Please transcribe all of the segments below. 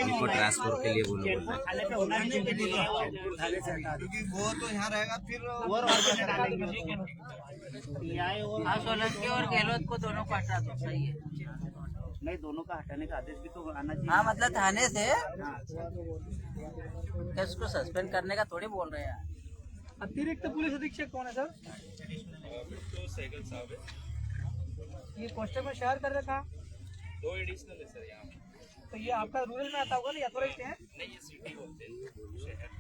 उनको ट्रांसपोर्ट के लिए बोलो बोलते हैं। थाने पे होना नहीं चाहिए, थाने से हटा दो। क्योंकि वो तो यहाँ रहेगा फिर हाँ, सोलंकी और गहलोत को दोनों को हटा दो, सही है। नहीं, दोनों का हटाने का आदेश भी तो आना चाहिए। हाँ, मतलब थाने से उसको सस्पेंड करने का थोड़ी बोल रहे हैं। अतिरिक्त पुलिस अधीक्षक कौन है सर? तो सहगल साहब है। ये पोस्टर में शेयर कर रखा, 2 एडिशनल है सर यहाँ। तो ये आपका रूरल में आता होगा ना, अथॉराइज है? नहीं, ये सिटी बोलते हैं, शहर।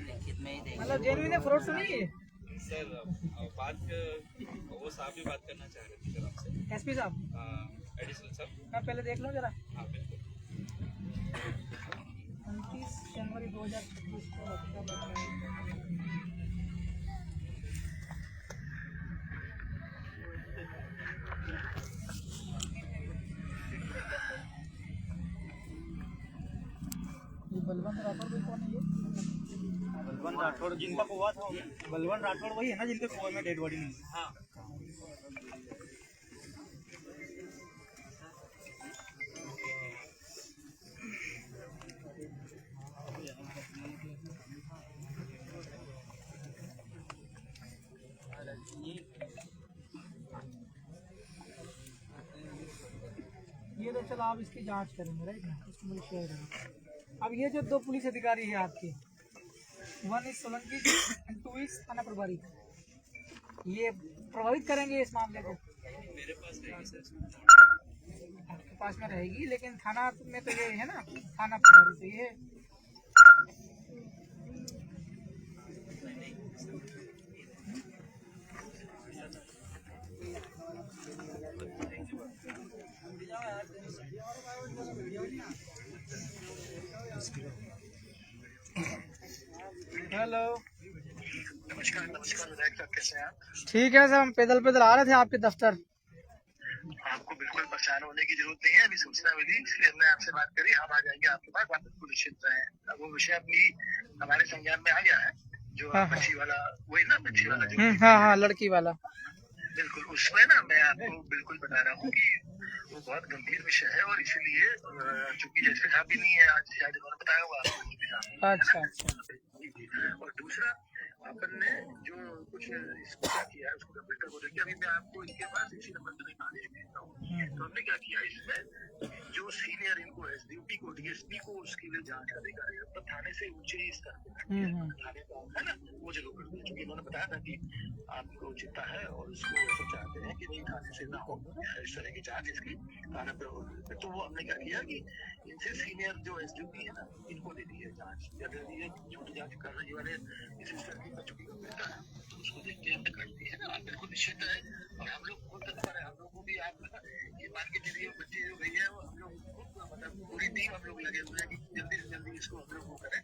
लिखित में ही देंगे। मतलब जेन्युइन है, फ्रॉड तो नहीं है सर बात वो साहब भी बात करना चाह रहे थे सर आपसे। एसपी साहब? एडिशनल साहब। मैं पहले देख लूँ जरा। हाँ बिल्कुल। 29 जनवरी 2025 को बलवंत राठौड़ भी कौन है ये? बलवंत राठौड़ जिनका कुआ था, बलवंत राठौड़ वही है ना जिनके कुएं में डेड बॉडी मिली। हाँ। ये तो चलो आप इसकी जांच करेंगे, राइट ना? इसको मुझे शेयर करें। अब ये जो 2 पुलिस अधिकारी है आपके, 1 is Solanki ji and 2 is थाना प्रभारी, ये प्रभावित करेंगे इस मामले को? मेरे पास रहेगी सर। आपके पास में रहेगी, लेकिन थाना में तो ये है ना, थाना प्रभारी तो ये हेलो। नमस्कार विधायक साहब, कैसे हैं आप? ठीक है सर, हम पैदल पैदल आ रहे थे आपके दफ्तर। आपको बिल्कुल परेशान होने की जरूरत नहीं है, अभी सूचना मिली इसलिए हमने आपसे बात करी। हम आ जाएंगे आपके पास, आप बिल्कुल निश्चिंत रहें। अब वो विषय अपनी हमारे संज्ञान में आ गया है, जो हाँ, बच्ची वाला, वही ना बच्ची वाला जो हाँ, लड़की वाला। बिल्कुल, उसमें ना मैं आपको बिल्कुल बता रहा हूँ कि वो बहुत गंभीर विषय है, और इसीलिए चूंकि जैसे साहब भी नहीं है आज, शायद उन्होंने बताया होगा आपको। अच्छा। और दूसरा, अपन ने जो कुछ इसको क्या किया है, उसको कंप्यूटर को देखिए। अभी मैं आपको इनके पास इसी नंबर पर एक आदेश भेजता हूँ। तो हमने क्या किया, इसमें जो सीनियर इनको एसडीओपी को, डीएसपी को उसके लिए जांच अधिकारी तो थाने से ऊंचे स्तर पे थाने का है ना, वो जरूर कर दें। क्योंकि उन्होंने बताया था कि आपको चिंता है और उसको ऐसा चाहते हैं कि नहीं थाने से ना हो इस तरह की जांच इसकी थाने पर हो। तो वो हमने क्या किया कि इनसे सीनियर जो एसडीओपी है ना, इनको दे दी है जांच। अगर ये छोटी जांच कर रही वाले इस स्तर की बच्चों की गंभीरता है तो उसको देखते हैं, करती है ना। आप बिल्कुल निश्चित है, और हम लोग खुद तत्पर है। हम लोग को भी आप ये मान के चलिए, बच्चे जो गई है वो हम लोग खुद, मतलब पूरी टीम हम लोग लगे हुए हैं कि जल्दी से जल्दी इसको हम लोग वो करें।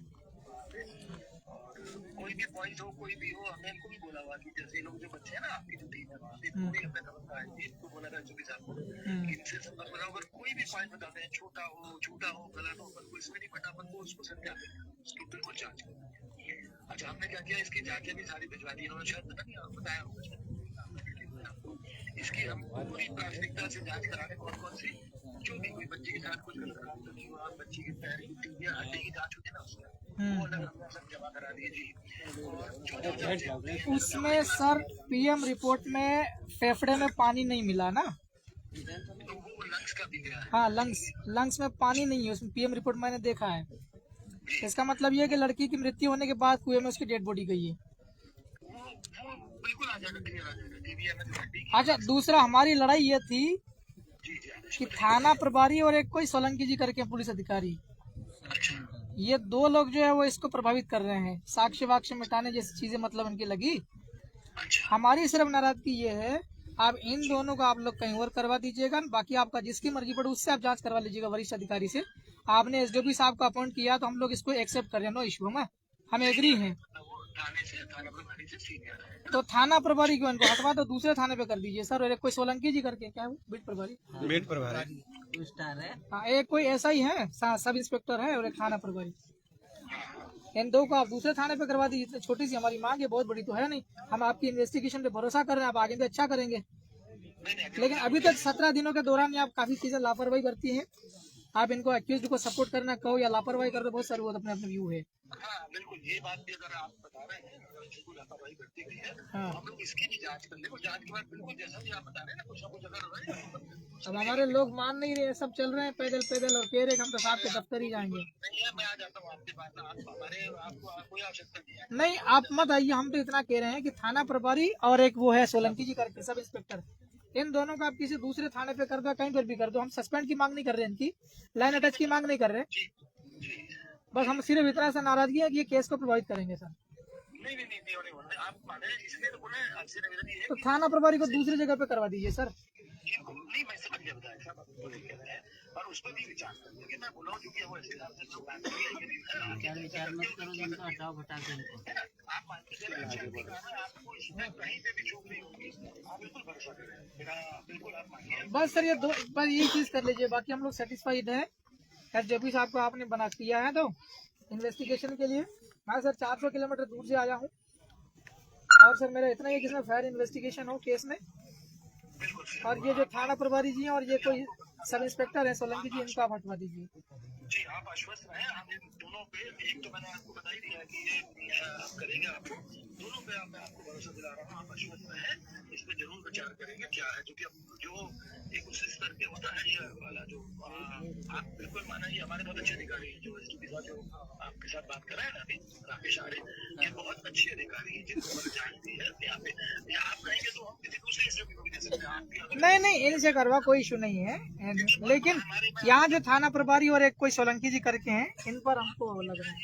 और कोई भी पॉइंट हो, कोई भी हो, हमने इनको भी बोला हुआ कि जैसे लोग जो बच्चे हैं ना आपकी जो टीम है, पूरी हमने खबर है, इनको बोला था चौबीस साहब को कि इनसे संपर्क बनाओ। अगर कोई भी पॉइंट बताते हैं, छोटा हो, झूठा हो, गलत हो, अपन को इसमें नहीं पता, अपन को उसको सत्यापित उसकी बिल्कुल जांच करें। अच्छा, हमने क्या किया, इसकी जांचें भी सारी भिजवा दी इन्होंने, शायद पता नहीं आपको बताया होगा। इसकी हम पूरी प्राथमिकता से जांच कराने, कौन कौन सी, जो भी कोई बच्चे के साथ कुछ गलत काम तो नहीं हुआ, बच्ची के पैर की या हड्डी की जांच होती है ना, उसमें वो अलग हमने सब जमा करा दिए जी। और जो उसमें सर पीएम रिपोर्ट में फेफड़े में पानी नहीं मिला ना? तो वो लंग्स का भी गया है। हाँ, लंग्स में पानी नहीं है उसमें, पीएम रिपोर्ट मैंने देखा है। इसका मतलब ये है कि लड़की की मृत्यु होने के बाद कुएं में उसकी डेड बॉडी गई है। वो बिल्कुल आ जाएगा, क्लियर आ जाएगा। टीवी में हड्डी। अच्छा, दूसरा हमारी लड़ाई ये थी जी कि थाना प्रभारी और एक कोई सोलंकी जी करके पुलिस अधिकारी, ये 2 लोग जो है वो इसको प्रभावित कर रहे हैं, साक्ष्य वाक्ष्य मिटाने जैसी चीजें मतलब उनकी लगी। हमारी सिर्फ नाराजगी ये है, आप इन दोनों को आप लोग कहीं और करवा दीजिएगा, बाकी आपका जिसकी मर्जी पड़े उससे आप जांच करवा लीजिएगा वरिष्ठ अधिकारी से। आपने एसडीओपी साहब को अपॉइंट किया तो हम लोग इसको एक्सेप्ट कर रहे हैं, नो इशू में हम एग्री हैं। तो थाना प्रभारी क्यों, इनको हटवा तो दूसरे थाने पे कर दीजिए सर। और एक कोई सोलंकी जी करके, क्या है बीट प्रभारी, बीट प्रभारी हाँ, एक कोई ऐसा ही है, सब इंस्पेक्टर है, और एक थाना प्रभारी। इन 2 को आप दूसरे थाने पे करवा दीजिए। छोटी सी हमारी मांग है, बहुत बड़ी तो है नहीं। हम आपकी इन्वेस्टिगेशन पे भरोसा कर रहे हैं, आप आगे भी अच्छा करेंगे। लेकिन अभी तक 17 दिनों के दौरान आप काफी चीजें लापरवाही करती हैं। आप इनको अक्यूज को सपोर्ट करना कहो या लापरवाही कर दो, बहुत सारे वो अपने अपने व्यू है। हाँ बिल्कुल, ये बात भी अगर आप बता रहे हैं, अगर बिल्कुल लापरवाही करती गई है, हाँ। हम लोग इसकी भी जांच कर लेंगे। जांच के बाद बिल्कुल जैसा भी आप बता रहे हैं ना, कुछ ना कुछ अगर रहे। अब हमारे लोग मान नहीं रहे, सब चल रहे हैं पैदल पैदल और कह रहे हम तो साहब के दफ्तर ही जाएंगे। नहीं है, मैं आ जाता हूँ आपके पास, आप हमारे आपको कोई आवश्यकता नहीं है। नहीं आप मत आइए, हम तो इतना कह रहे हैं कि थाना प्रभारी और एक वो है सोलंकी जी करके सब इंस्पेक्टर, इन दोनों का आप किसी दूसरे थाने पे कर दो, कहीं पर भी कर दो। हम सस्पेंड की मांग नहीं कर रहे, इनकी लाइन अटैच की मांग नहीं कर रहे, बस हम सिर्फ इतना सा नाराजगी है कि ये केस को प्रभावित करेंगे सर। नहीं, आप माने इसलिए तो बोले, आपसे निवेदन ये है तो थाना प्रभारी को दूसरी जगह पे करवा दीजिए सर। नहीं, मैं समझ गया विधायक साहब, आप बोल कह रहे हैं, और उस पर भी विचार कर लेंगे। मैं बोला हूँ क्योंकि वो ऐसे हिसाब से जो बात है, विचार मत करो, जिनको हटाओ हटा के इनको। आप मान के चलिए, आपको इसमें कहीं पे भी चूक नहीं होगी, आप बिल्कुल भरोसा करें मेरा, बिल्कुल आप मानिए। बस सर ये दो, बस ये चीज कर लीजिए, बाकी हम लोग सेटिस्फाइड है। एसडीओपी साहब को आपने बना किया है तो इन्वेस्टिगेशन के लिए मैं सर 400 किलोमीटर दूर से आया हूँ, और सर मेरा इतना ही कि इसमें फेयर इन्वेस्टिगेशन हो केस में। और ये जो थाना प्रभारी जी हैं और ये कोई सब इंस्पेक्टर है सोलंकी जी, इनको आप हटवा दीजिए। जी आप आश्वस्त रहें, हम इन दोनों पे, एक तो मैंने आपको बता ही दिया कि ये आप करेंगे, आपको दोनों पे मैं आपको भरोसा दिला रहा हूँ, आप आश्वस्त रहें, इस पे जरूर विचार करेंगे क्या है, क्योंकि जो एक उस स्तर के होता है ये वाला जो आप बिल्कुल माना, ये हमारे बहुत अच्छे अधिकारी हैं, जो एसडीपी साहब जो आपके साथ बात कर रहे हैं ना अभी, राकेश आर्य, ये बहुत अच्छे अधिकारी हैं जिनको मैंने जानती है यहाँ पे। या आप कहेंगे तो हम किसी दूसरे एसडीपी को भी दे सकते हैं आपकी। नहीं इनसे करवा कोई इशू नहीं है, लेकिन यहाँ जो थाना प्रभारी और एक कोई सोलंकी जी करके हैं, इन पर हमको लग रहा है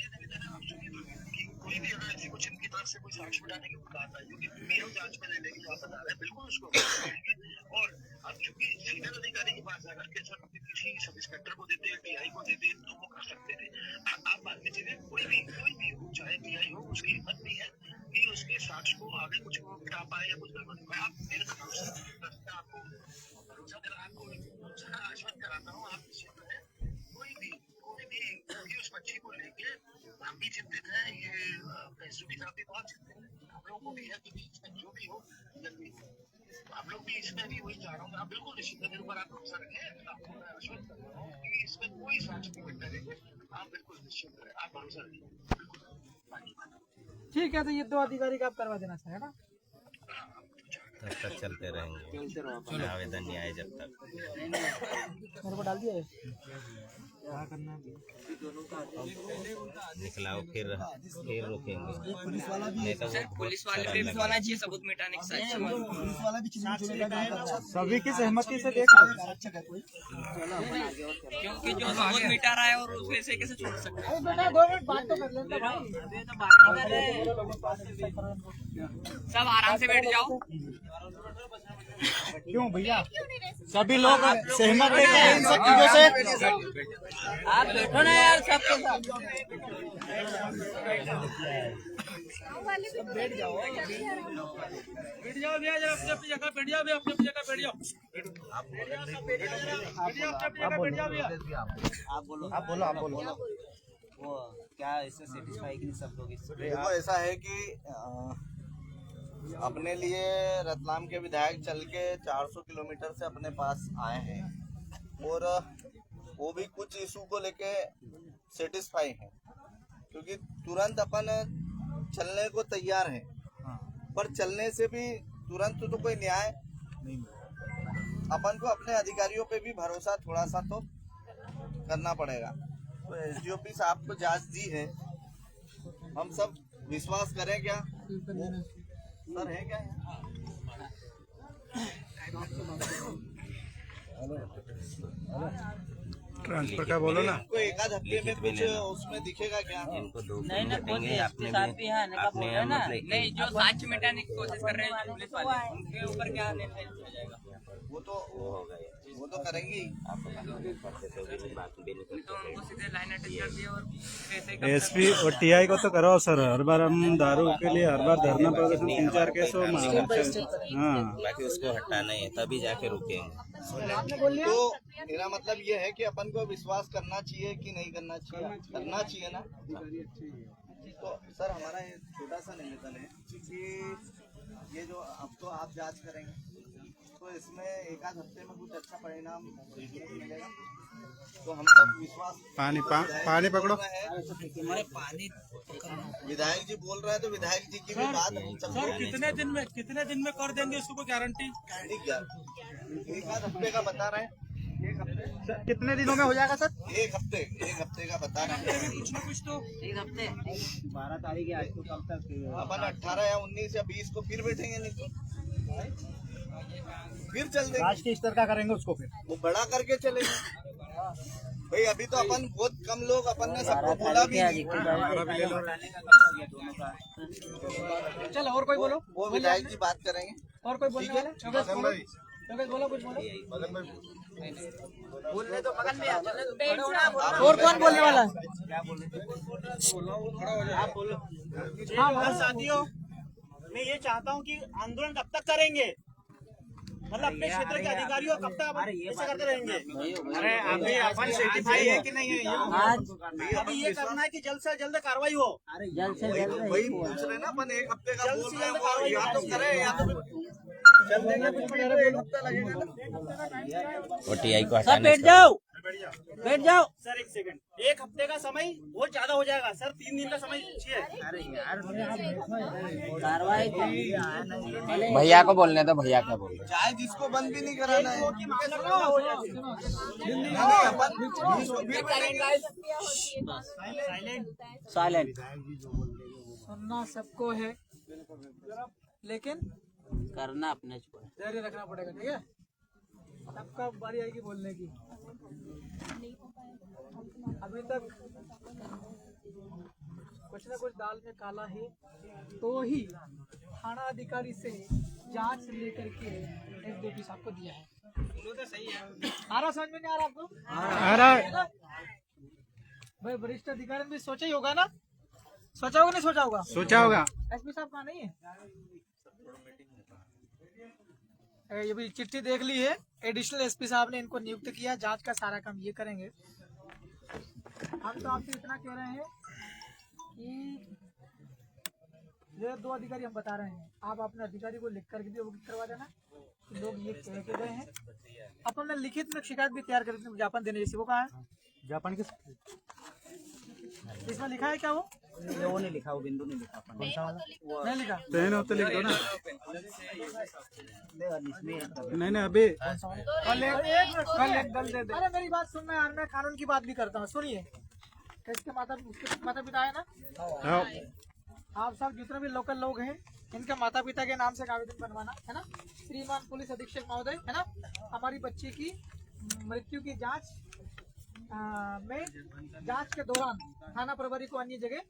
कोई भी अगर ऐसी कुछ इनकी तरफ से कोई साक्ष्य मिटाने की बात आई होगी, मेरे जांच में लेने की जो आप बता रहे हैं, बिल्कुल उसको करेंगे। और अब चूंकि सीनियर अधिकारी के पास अगर के सर किसी सब इंस्पेक्टर को देते हैं, टीआई को देते हैं, तो वो कर सकते थे। आप मान के चलिए, कोई भी हो, चाहे टीआई हो, उसकी हिम्मत नहीं है कि उसके साक्ष्य को आगे कुछ मिटा पाए या कुछ गड़बड़। मैं आप मेरे को आपको भरोसा दिला, आपको आश्वस्त कराता हूँ, आप निश्चित रहे, कोई भी उस बच्ची को लेके हम भी चिंतित हैं, ये एसडीपी साहब भी बहुत चिंतित हैं, हम लोगों को भी है कि इसमें जो भी हो जल्दी हो। आप लोग भी इसमें भी वही चाह रहा हूँ, आप बिल्कुल निश्चित है, मेरे ऊपर आप भरोसा रखें, आपको मैं आश्वस्त कर रहा हूँ कि इसमें कोई साक्ष्य नहीं मिट करेंगे, आप बिल्कुल निश्चित रहे, आप भरोसा रखिए। ठीक है, तो ये दो अधिकारी का आप करवा देना चाहिए ना, तब तक चलते रहेंगे आवेदन नहीं आए जब तक। मेरे को डाल दिया निकलाओ फिर रोकेंगे। पुलिस वाला भी होना चाहिए सबूत मिटाने के साथ, पुलिस वाला भी सभी की सहमति से देख क्योंकि जो सबूत मिटा रहा है और उसमें से कैसे छोड़ सकते हैं। बेटा 2 मिनट बात तो कर लेते भाई, अभी तो बात नहीं कर रहे हैं। सब आराम से बैठ जाओ। क्यों भैया, सभी लोग सहमत है इन सब चीजों से। आप बैठो ना यार सबके साथ। बैठ जाओ भैया, जरा अपनी अपनी जगह बैठ जाओ भैया, अपनी अपनी जगह बैठ जाओ। आप बोलो। वो क्या इससे सेटिस्फाई कि नहीं सब लोग इससे? देखो ऐसा है कि अपने लिए रतलाम के विधायक चल के 400 किलोमीटर से अपने पास आए हैं, और वो भी कुछ इशू को लेके सेटिस्फाई हैं, क्योंकि तुरंत अपन चलने को तैयार हैं, पर चलने से भी तुरंत तो कोई न्याय नहीं, अपन को अपने अधिकारियों पे भी भरोसा थोड़ा सा तो करना पड़ेगा। तो एसडीओपी साहब को जांच दी है, हम सब विश्वास करें क्या सर है क्या? ट्रांसफर का बोलो ना, कोई एक आध हफ्ते में कुछ उसमें दिखेगा क्या? इनको दो नहीं ना, कोई एसपी साहब भी है ना, बोल रहे ना, नहीं जो साक्ष्य मिटाने की कोशिश कर रहे हैं पुलिस वाले, उनके ऊपर क्या निर्णय लिया जाएगा? वो तो करेंगे ही। तो उनको सीधे लाइन अटैच कर दिया और ऐसे ही एसपी और टीआई को तो कराओ सर। हर बार हम दारू के लिए हर बार धरना प्रदर्शन 3-4 केस हो। हाँ, बाकी उसको हटाना है तभी जाके रुकेंगे। तो मेरा मतलब ये है कि अपन को विश्वास करना चाहिए कि नहीं करना चाहिए? करना चाहिए ना। तो सर हमारा ये छोटा सा निवेदन है कि ये जो अब तो आप जांच करेंगे, तो इसमें एक आध हफ्ते में कुछ अच्छा परिणाम मिलेगा। तो हम सब विश्वास पानी पकड़ो। विधायक जी बोल रहे हैं तो विधायक जी की भी बात हम सब कितने दिन में कर देंगे इसको गारंटी? एक आध हफ्ते का बता रहे हैं। एक हफ्ते कितने दिनों में हो जाएगा सर? एक हफ्ते का बता रहे हैं। कुछ ना कुछ तो एक हफ्ते 12 तारीख है आज को, कब तक? अपन 18 या 19 या 20 को फिर बैठेंगे, नहीं तो फिर चल देंगे। राष्ट्रीय स्तर का करेंगे उसको फिर। वो बड़ा करके चलेंगे भाई। अभी तो अपन बहुत कम लोग, अपन ने सबको बोला भी नहीं। चलो और कोई बोलो। वो विधायक जी बात करेंगे। और कोई बोलने वाला? योगेश बोलो कुछ बोलो। बोलने तो पकड़ में और कौन बोलने वाला है? हाँ साथियों, मैं ये चाहता हूँ कि आंदोलन कब तक करेंगे, मतलब अपने क्षेत्र के अधिकारियों कब तक ऐसा करते रहेंगे? अरे अभी अपन सर्टिफाई है कि नहीं है? अभी ये करना है कि जल्द से जल्द कार्रवाई हो। जल्द से जल्द वही पूछ रहे ना अपन, एक हफ्ते का जल्द बोल से रहे हैं। जल्द वो कार्रवाई या तो करे या तो चल देंगे, कुछ भी तो एक हफ्ता लगेगा ना। OTI को सब हटाने बैठ जाओ, बैठ जाओ। सर एक सेकंड, एक हफ्ते का समय बहुत ज्यादा हो जाएगा सर, 3 दिन का समय चाहिए। कार्रवाई भैया को बोलने दो, भैया क्या बोल रहे हैं? चाहे जिसको बंद भी नहीं कराना है। साइलेंट। सुनना सबको है, लेकिन करना अपने को। धैर्य रखना पड़ेगा, ठीक है? सबका बारी आएगी बोलने की। अभी तक कुछ न कुछ दाल में काला है, तो ही थाना अधिकारी से जांच लेकर के SDPO साहब को दिया है। तो सही है। आ रहा समझ में नहीं आ रहा आपको? आ रहा है। भाई वरिष्ठ अधिकारी ने भी सोचा ही होगा ना? सोचा होगा नहीं सोचा होगा? सोचा होगा। SP साहब कहाँ नहीं है? ये भी चिट्ठी देख ली है। एडिशनल SP साहब ने इनको नियुक्त किया, जांच का सारा काम ये करेंगे। हम तो आपसे इतना कह रहे हैं कि ये 2 अधिकारी हम बता रहे हैं, आप अपने अधिकारी को लिख करके भी अवगत करवा देना कि लोग ये कह के गए हैं। अपन ने लिखित में शिकायत भी तैयार करके ज्ञापन देने जैसे वो कहा है। जापान किस इसमें लिखा है क्या? वो नहीं लिखा, वो बिंदु नहीं लिखा। नहीं लिखा। तो लिख दो ना। नहीं अभी अरे मेरी बात सुनना यार, मैं कानून की बात भी करता हूँ, सुनिए। उसके माता पिता है ना? हाँ। आप सब जितने भी लोकल लोग हैं, इनके माता पिता के नाम से एक आवेदन बनवाना है ना। श्रीमान पुलिस अधीक्षक महोदय, है ना, हमारी बच्ची की मृत्यु की जांच में जांच के दौरान थाना प्रभारी को अन्य जगह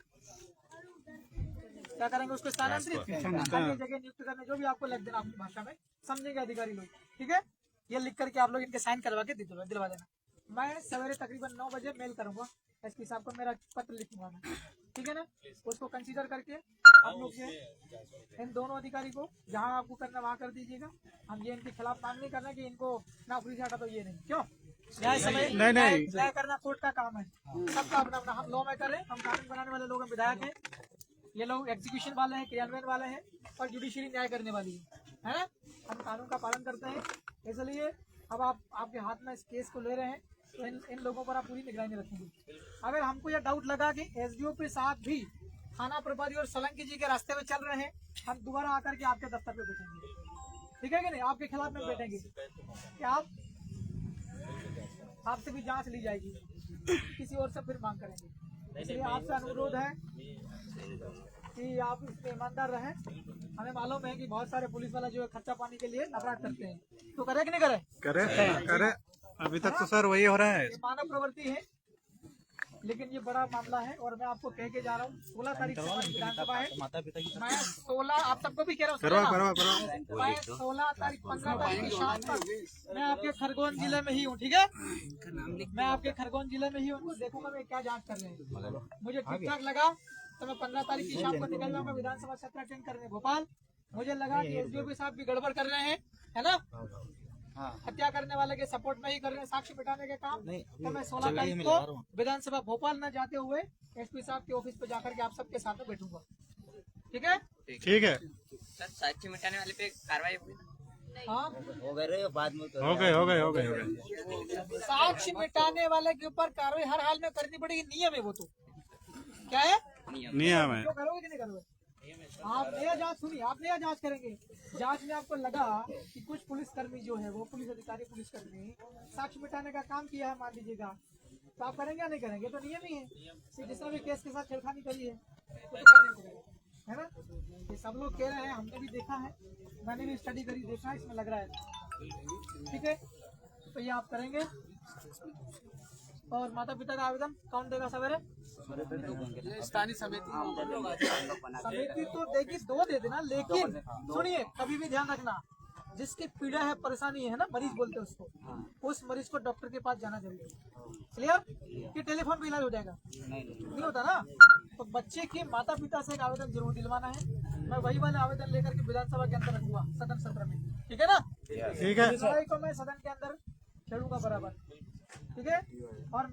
क्या करेंगे, उसको स्थानांतरित अन्य जगह नियुक्त करने, जो भी आपको लग देना अपनी भाषा में समझेंगे अधिकारी लोग, ठीक है? ये लिख करके आप लोग इनके साइन करवा के दिलवा देना। मैं सवेरे तकरीबन 9 बजे मेल करूंगा SP साहब को, मेरा पत्र लिखूंगा मैं, ठीक है ना? उसको कंसीडर करके आप लोग इन दोनों अधिकारी को जहां आपको करना वहां कर दीजिएगा। हम ये इनके खिलाफ मांग नहीं करना कि इनको नौकरी से हटा, तो ये नहीं, क्यों? न्याय समय न्याय करना कोर्ट का काम है, सबका अपना अपना। हम लॉ मेकर हैं, हम कानून बनाने वाले लोग हैं, विधायक हैं। ये लोग एग्जीक्यूशन वाले हैं, क्रियान्वयन वाले हैं, और जुडिशरी न्याय करने वाली है ना? हम कानून का पालन करते हैं, इसलिए अब आप आपके हाथ में इस केस को ले रहे हैं, तो इन लोगों पर आप पूरी निगरानी रखेंगे। अगर हमको यह डाउट लगा कि SDPO साहब भी थाना प्रभारी और सोलंकी जी के रास्ते में चल रहे हैं, हम दोबारा आकर के आपके दफ्तर पे बैठेंगे, ठीक है कि नहीं? आपके खिलाफ में बैठेंगे कि आपसे भी जांच ली जाएगी, किसी और से फिर मांग करेंगे। इसलिए आपसे अनुरोध है कि आप इसमें ईमानदार रहें। हमें मालूम है कि बहुत सारे पुलिस वाला जो है खर्चा पानी के लिए नफरत करते हैं, तो करे कि नहीं करे? करे। अभी तक तो सर वही हो रहा है। ये मानव प्रवृत्ति है, लेकिन ये बड़ा मामला है। और मैं आपको कह के जा रहा हूँ, 16 तारीख से हमारी विधानसभा है। मैं 16 आप सबको भी कह रहा हूँ, मैं 16 तारीख 15 तारीख की शाम तक मैं आपके खरगोन जिले में ही हूँ, ठीक है? मैं आपके खरगोन जिले में ही हूँ, देखूंगा मैं क्या जांच कर रहे हैं। मुझे ठीक ठाक लगा तो मैं 15 तारीख की शाम को निकल जाऊंगा विधानसभा सत्र अटेंड करने भोपाल। मुझे लगा कि SDPO साहब भी गड़बड़ कर रहे हैं, है ना? हत्या करने वाले के सपोर्ट में ही कर रहे हैं, साक्ष्य बिठाने के काम, तो मैं 16 तारीख को विधानसभा भोपाल न जाते हुए SP साहब के ऑफिस पे जाकर के आप सबके साथ में बैठूंगा, ठीक है? ठीक है। सर साक्ष्य मिटाने वाले पे कार्रवाई होगी? हाँ हो गए बाद में हो गए साक्ष्य मिटाने वाले के ऊपर कार्रवाई हर हाल में करनी पड़ेगी, नियम है वो तो। क्या है? नियम है। क्यों करोगे कि नहीं करोगे? आप नया जांच सुनिए, आप नया जांच करेंगे, जांच में आपको लगा कि कुछ पुलिसकर्मी जो है वो पुलिस अधिकारी पुलिसकर्मी साक्ष्य मिटाने का काम किया है, मान लीजिएगा, तो आप करेंगे या नहीं करेंगे? तो नियम ही है, जिस तरह भी केस के साथ छेड़खानी करी है तो करना पड़ेगा, है ना? ये सब लोग कह रहे हैं, हमने भी देखा है, मैंने भी स्टडी करी, देखा है, इसमें लग रहा है। ठीक है, तो ये आप करेंगे। और माता पिता का आवेदन कौन देगा सवेरे? स्थानीय समिति तो देगी, 2 दे देना, लेकिन सुनिए, कभी भी ध्यान रखना, जिसकी पीड़ा है, परेशानी है ना, मरीज बोलते हैं उसको, उस मरीज को डॉक्टर के पास जाना जरूरी है। क्लियर? कि टेलीफोन पे इलाज हो जाएगा? नहीं होता ना। तो बच्चे के माता पिता से एक आवेदन जरूर दिलवाना है। मैं वही वाला आवेदन लेकर के विधानसभा के अंदर रखूंगा, सदन सत्र में। ठीक है ना? ठीक है। जुलाई को मैं सदन के अंदर छेड़ूंगा बराबर। ठीक है। और